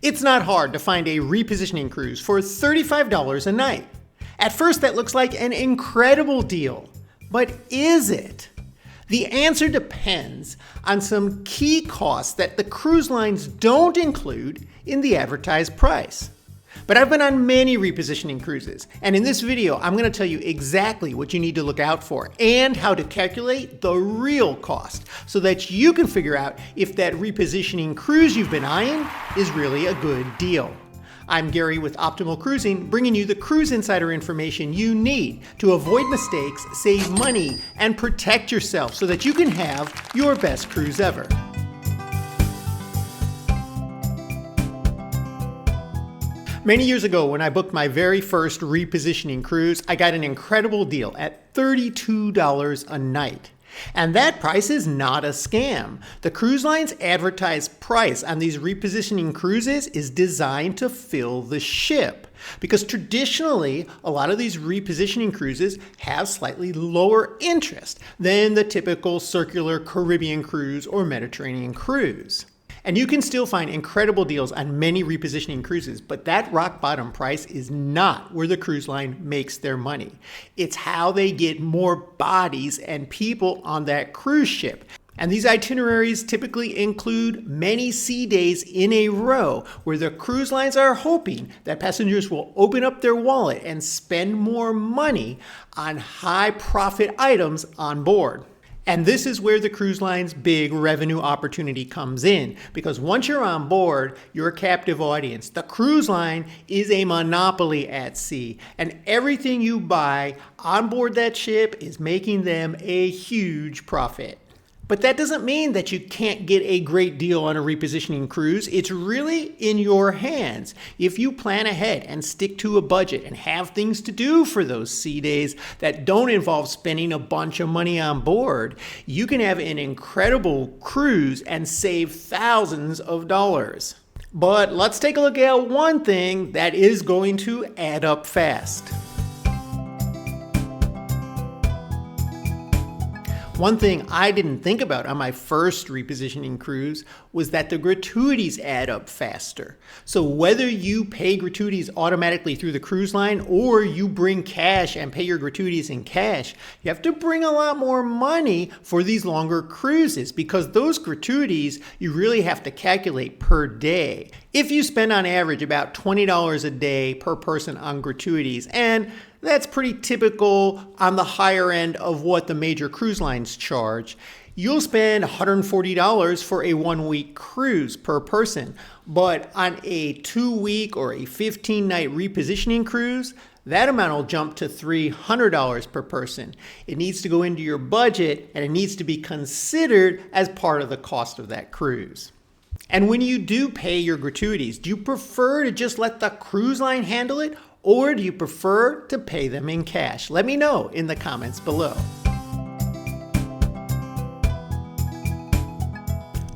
It's not hard to find a repositioning cruise for $35 a night. At first, that looks like an incredible deal, but is it? The answer depends on some key costs that the cruise lines don't include in the advertised price. But I've been on many repositioning cruises, and in this video, I'm going to tell you exactly what you need to look out for and how to calculate the real cost so that you can figure out if that repositioning cruise you've been eyeing is really a good deal. I'm Gary with Optimal Cruising, bringing you the cruise insider information you need to avoid mistakes, save money, and protect yourself so that you can have your best cruise ever. Many years ago, when I booked my very first repositioning cruise, I got an incredible deal at $32 a night. And that price is not a scam. The cruise line's advertised price on these repositioning cruises is designed to fill the ship. Because traditionally, a lot of these repositioning cruises have slightly lower interest than the typical circular Caribbean cruise or Mediterranean cruise. And you can still find incredible deals on many repositioning cruises, but that rock bottom price is not where the cruise line makes their money. It's how they get more bodies and people on that cruise ship. And these itineraries typically include many sea days in a row where the cruise lines are hoping that passengers will open up their wallet and spend more money on high profit items on board. And this is where the cruise line's big revenue opportunity comes in, because once you're on board, you're a captive audience. The cruise line is a monopoly at sea, and everything you buy on board that ship is making them a huge profit. But that doesn't mean that you can't get a great deal on a repositioning cruise. It's really in your hands. If you plan ahead and stick to a budget and have things to do for those sea days that don't involve spending a bunch of money on board, you can have an incredible cruise and save thousands of dollars. But let's take a look at one thing that is going to add up fast. One thing I didn't think about on my first repositioning cruise was that the gratuities add up faster. So whether you pay gratuities automatically through the cruise line or you bring cash and pay your gratuities in cash, you have to bring a lot more money for these longer cruises because those gratuities you really have to calculate per day. If you spend on average about $20 a day per person on gratuities, and that's pretty typical on the higher end of what the major cruise lines charge, you'll spend $140 for a 1-week cruise per person. But on a 2-week or a 15-night repositioning cruise, that amount will jump to $300 per person. It needs to go into your budget and it needs to be considered as part of the cost of that cruise. And when you do pay your gratuities, do you prefer to just let the cruise line handle it, or do you prefer to pay them in cash? Let me know in the comments below.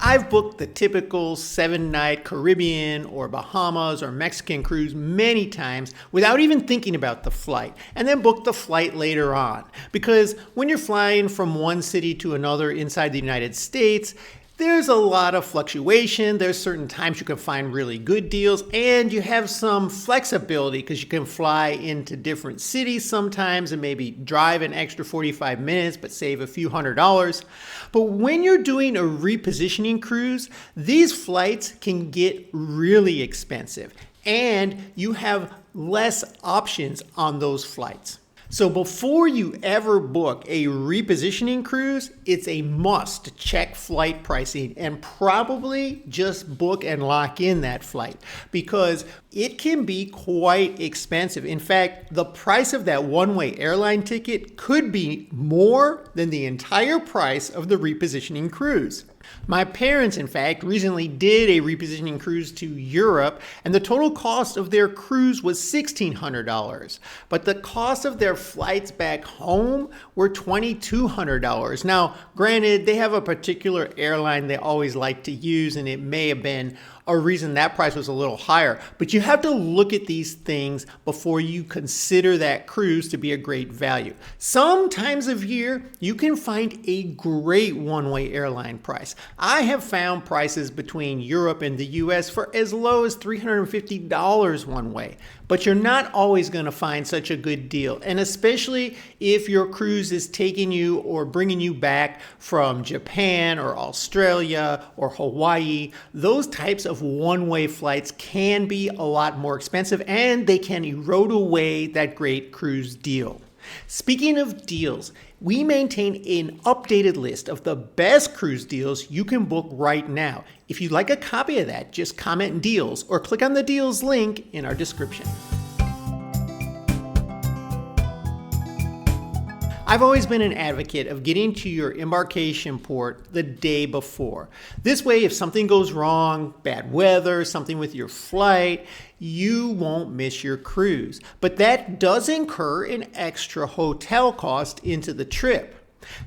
I've booked the typical 7-night Caribbean or Bahamas or Mexican cruise many times without even thinking about the flight, and then booked the flight later on. Because when you're flying from one city to another inside the United States, there's a lot of fluctuation. There's certain times you can find really good deals, and you have some flexibility because you can fly into different cities sometimes and maybe drive an extra 45 minutes but save a few $100s. But when you're doing a repositioning cruise, these flights can get really expensive and you have less options on those flights. So before you ever book a repositioning cruise, it's a must to check flight pricing and probably just book and lock in that flight because it can be quite expensive. In fact, the price of that one-way airline ticket could be more than the entire price of the repositioning cruise. My parents, in fact, recently did a repositioning cruise to Europe, and the total cost of their cruise was $1,600. But the cost of their flights back home were $2,200. Now, granted, they have a particular airline they always like to use, and it may have been a reason that price was a little higher. But you have to look at these things before you consider that cruise to be a great value. Some times of year, you can find a great one-way airline price. I have found prices between Europe and the US for as low as $350 one way. But you're not always going to find such a good deal. And especially if your cruise is taking you or bringing you back from Japan or Australia or Hawaii, those types of one-way flights can be a lot more expensive and they can erode away that great cruise deal. Speaking of deals, we maintain an updated list of the best cruise deals you can book right now. If you'd like a copy of that, just comment deals or click on the deals link in our description. I've always been an advocate of getting to your embarkation port the day before. This way, if something goes wrong, bad weather, something with your flight, you won't miss your cruise. But that does incur an extra hotel cost into the trip.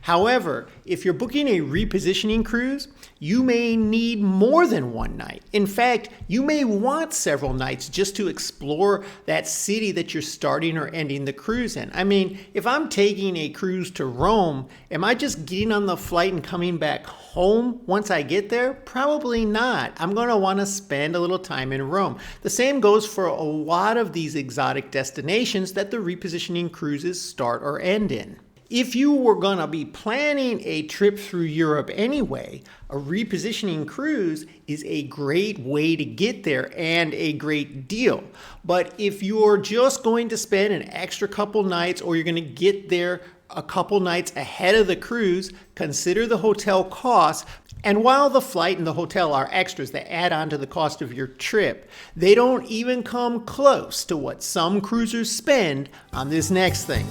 However, if you're booking a repositioning cruise, you may need more than one night. In fact, you may want several nights just to explore that city that you're starting or ending the cruise in. I mean, if I'm taking a cruise to Rome, am I just getting on the flight and coming back home once I get there? Probably not. I'm going to want to spend a little time in Rome. The same goes for a lot of these exotic destinations that the repositioning cruises start or end in. If you were going to be planning a trip through Europe anyway, a repositioning cruise is a great way to get there and a great deal. But if you're just going to spend an extra couple nights or you're going to get there a couple nights ahead of the cruise, consider the hotel costs. And while the flight and the hotel are extras that add on to the cost of your trip, they don't even come close to what some cruisers spend on this next thing.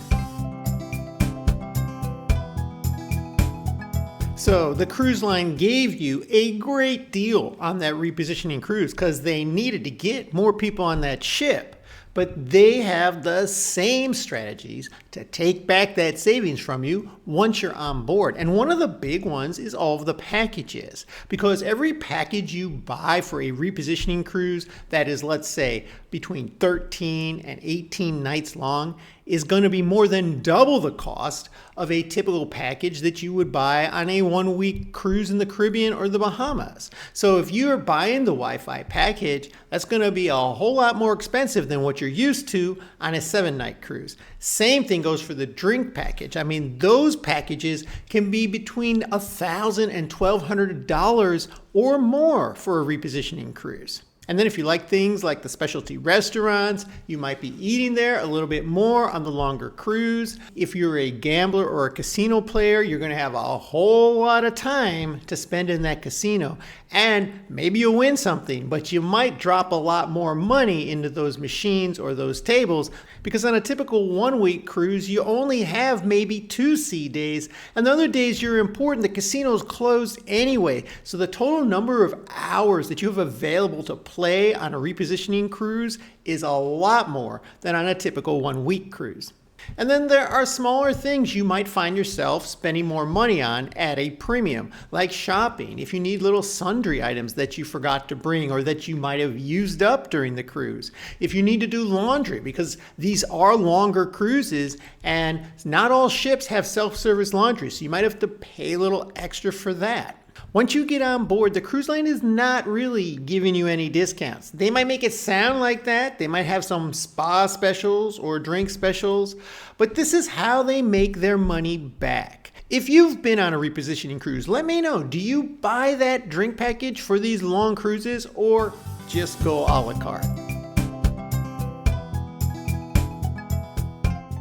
So the cruise line gave you a great deal on that repositioning cruise because they needed to get more people on that ship. But they have the same strategies to take back that savings from you once you're on board. And one of the big ones is all of the packages. Because every package you buy for a repositioning cruise that is, let's say, between 13 and 18 nights long is going to be more than double the cost of a typical package that you would buy on a one-week cruise in the Caribbean or the Bahamas. So if you're buying the Wi-Fi package, that's going to be a whole lot more expensive than what you're used to on a 7-night cruise. Same thing goes for the drink package. I mean, those packages can be between $1,000 and $1,200 or more for a repositioning cruise. And then if you like things like the specialty restaurants, you might be eating there a little bit more on the longer cruise. If you're a gambler or a casino player, you're going to have a whole lot of time to spend in that casino. And maybe you'll win something, but you might drop a lot more money into those machines or those tables because on a typical one-week cruise, you only have maybe 2 sea days. And the other days you're in port and the casino's closed anyway. So the total number of hours that you have available to play on a repositioning cruise is a lot more than on a typical one-week cruise. And then there are smaller things you might find yourself spending more money on at a premium, like shopping, if you need little sundry items that you forgot to bring or that you might have used up during the cruise. If you need to do laundry, because these are longer cruises and not all ships have self-service laundry, so you might have to pay a little extra for that. Once you get on board, the cruise line is not really giving you any discounts. They might make it sound like that. They might have some spa specials or drink specials, but this is how they make their money back. If you've been on a repositioning cruise, let me know. Do you buy that drink package for these long cruises or just go a la carte?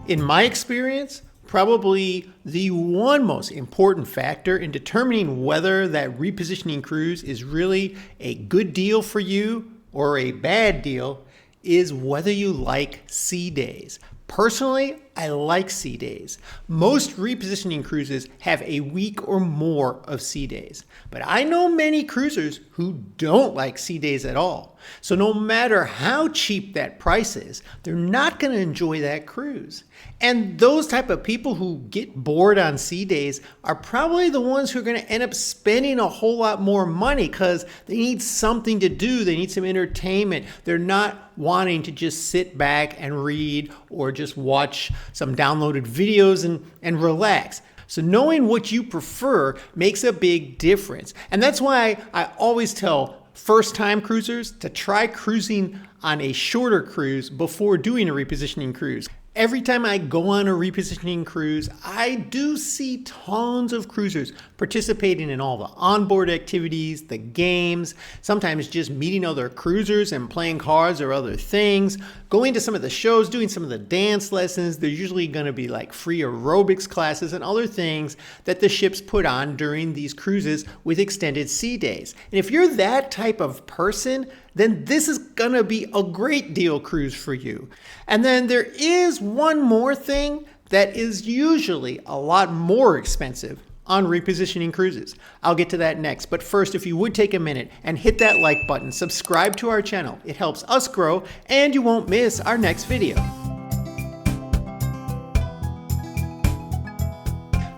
In my experience, probably the one most important factor in determining whether that repositioning cruise is really a good deal for you or a bad deal is whether you like sea days. Personally, I like sea days. Most repositioning cruises have a week or more of sea days, but I know many cruisers who don't like sea days at all. So no matter how cheap that price is, they're not going to enjoy that cruise. And those type of people who get bored on sea days are probably the ones who are going to end up spending a whole lot more money because they need something to do. They need some entertainment. They're not wanting to just sit back and read or just watch some downloaded videos and relax. So knowing what you prefer makes a big difference. And that's why I always tell first-time cruisers to try cruising on a shorter cruise before doing a repositioning cruise. Every time I go on a repositioning cruise, I do see tons of cruisers participating in all the onboard activities, the games, sometimes just meeting other cruisers and playing cards or other things, going to some of the shows, doing some of the dance lessons. There's usually going to be like free aerobics classes and other things that the ships put on during these cruises with extended sea days. And if you're that type of person, then this is going to be a great deal cruise for you. And then there is one more thing that is usually a lot more expensive on repositioning cruises. I'll get to that next. But first, if you would take a minute and hit that like button, subscribe to our channel. It helps us grow and you won't miss our next video.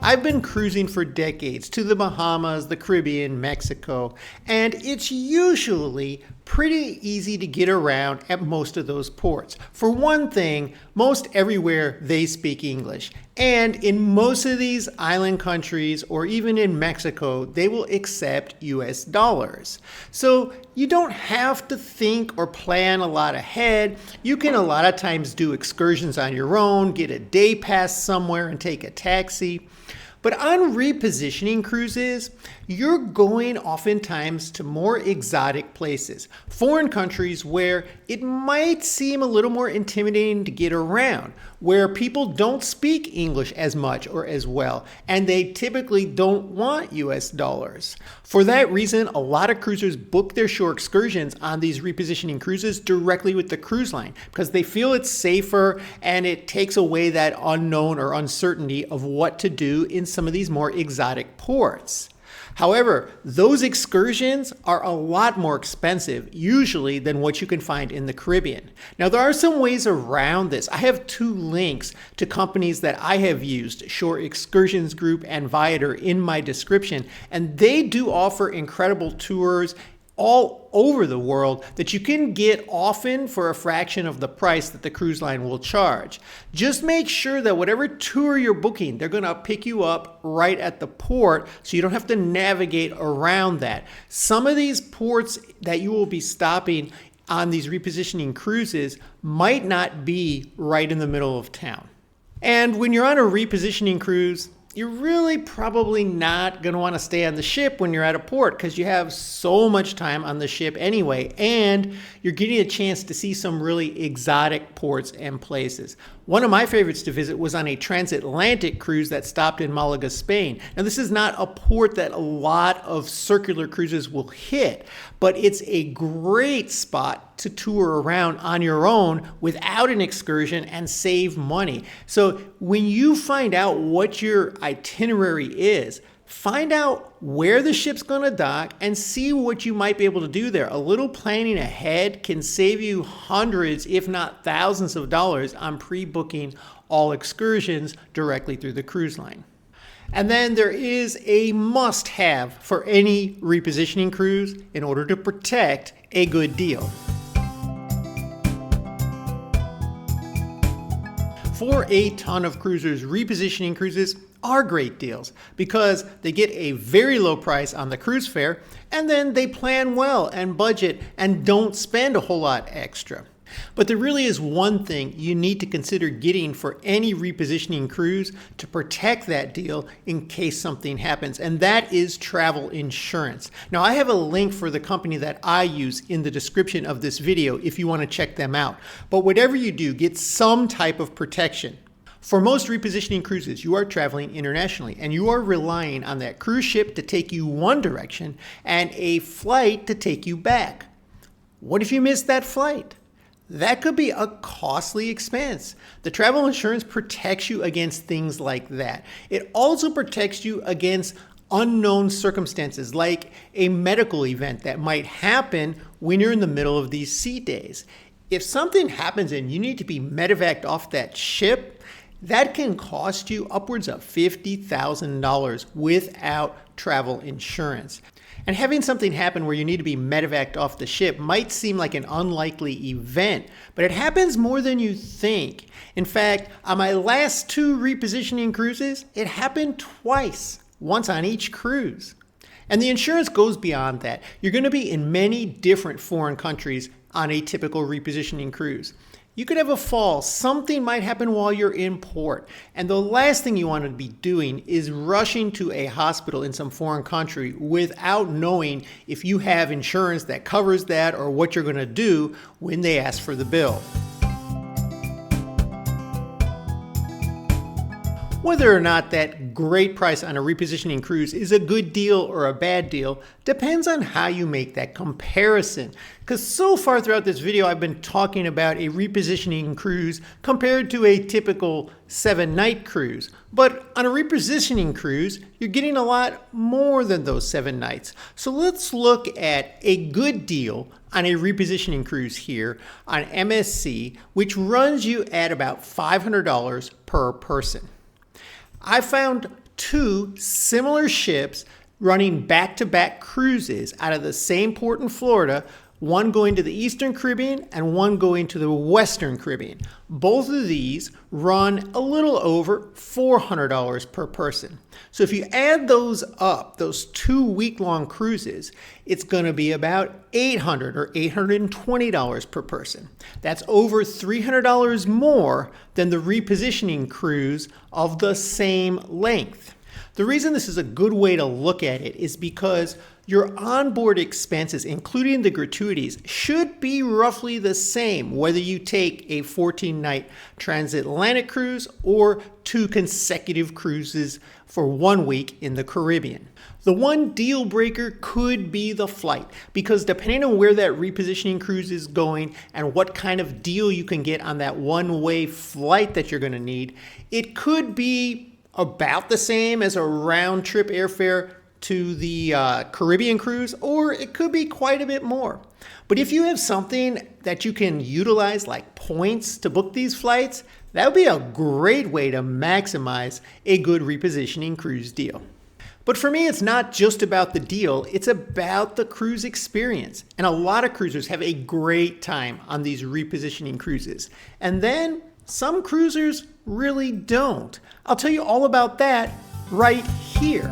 I've been cruising for decades to the Bahamas, the Caribbean, Mexico, and it's usually pretty easy to get around at most of those ports. For one thing, most everywhere they speak English. And in most of these island countries, or even in Mexico, they will accept US dollars. So you don't have to think or plan a lot ahead. You can a lot of times do excursions on your own, get a day pass somewhere and take a taxi. But on repositioning cruises, you're going oftentimes to more exotic places, foreign countries where it might seem a little more intimidating to get around, where people don't speak English as much or as well, and they typically don't want US dollars. For that reason, a lot of cruisers book their shore excursions on these repositioning cruises directly with the cruise line because they feel it's safer and it takes away that unknown or uncertainty of what to do in some of these more exotic ports. However, those excursions are a lot more expensive usually than what you can find in the Caribbean. Now, there are some ways around this. I have 2 links to companies that I have used, Shore Excursions Group and Viator, in my description, and they do offer incredible tours all over the world that you can get often for a fraction of the price that the cruise line will charge. Just make sure that whatever tour you're booking, they're going to pick you up right at the port so you don't have to navigate around that. Some of these ports that you will be stopping on these repositioning cruises might not be right in the middle of town. And when you're on a repositioning cruise, you're really probably not going to want to stay on the ship when you're at a port because you have so much time on the ship anyway, and you're getting a chance to see some really exotic ports and places. One of my favorites to visit was on a transatlantic cruise that stopped in Malaga, Spain. Now, this is not a port that a lot of circular cruises will hit, but it's a great spot to tour around on your own without an excursion and save money. So when you find out what your itinerary is, find out where the ship's going to dock and see what you might be able to do there. A little planning ahead can save you hundreds, if not thousands of dollars on pre-booking all excursions directly through the cruise line. And then there is a must-have for any repositioning cruise in order to protect a good deal. For a ton of cruisers, repositioning cruises are great deals because they get a very low price on the cruise fare and then they plan well and budget and don't spend a whole lot extra. But there really is one thing you need to consider getting for any repositioning cruise to protect that deal in case something happens, and that is travel insurance. Now, I have a link for the company that I use in the description of this video if you want to check them out. But whatever you do, get some type of protection. For most repositioning cruises, you are traveling internationally and you are relying on that cruise ship to take you one direction and a flight to take you back. What if you miss that flight? that could be a costly expense. The travel insurance protects you against things like that. It also protects you against unknown circumstances like a medical event that might happen when you're in the middle of these sea days. If something happens and you need to be medevaced off that ship, that can cost you upwards of $50,000 without travel insurance. And having something happen where you need to be medevaced off the ship might seem like an unlikely event, but it happens more than you think. In fact, on my last 2 repositioning cruises, it happened twice, once on each cruise. And the insurance goes beyond that. You're going to be in many different foreign countries on a typical repositioning cruise. You could have a fall, something might happen while you're in port, and the last thing you want to be doing is rushing to a hospital in some foreign country without knowing if you have insurance that covers that or what you're going to do when they ask for the bill. Whether or not that great price on a repositioning cruise is a good deal or a bad deal depends on how you make that comparison. Because so far throughout this video, I've been talking about a repositioning cruise compared to a typical 7-night cruise. But on a repositioning cruise, you're getting a lot more than those 7 nights. So let's look at a good deal on a repositioning cruise here on MSC, which runs you at about $500 per person. I found 2 similar ships running back-to-back cruises out of the same port in Florida, one going to the Eastern Caribbean and one going to the Western Caribbean. Both of these run a little over $400 per person. So if you add those up, those 2 week-long cruises, it's going to be about $800 or $820 per person. That's over $300 more than the repositioning cruise of the same length. The reason this is a good way to look at it is because your onboard expenses, including the gratuities, should be roughly the same whether you take a 14-night transatlantic cruise or 2 consecutive cruises for 1 week in the Caribbean. The one deal breaker could be the flight, because depending on where that repositioning cruise is going and what kind of deal you can get on that one-way flight that you're going to need, it could be about the same as a round-trip airfare to the Caribbean cruise, or it could be quite a bit more. But if you have something that you can utilize like points to book these flights, that would be a great way to maximize a good repositioning cruise deal. But for me, it's not just about the deal, it's about the cruise experience. And a lot of cruisers have a great time on these repositioning cruises. And then some cruisers really don't. I'll tell you all about that right here.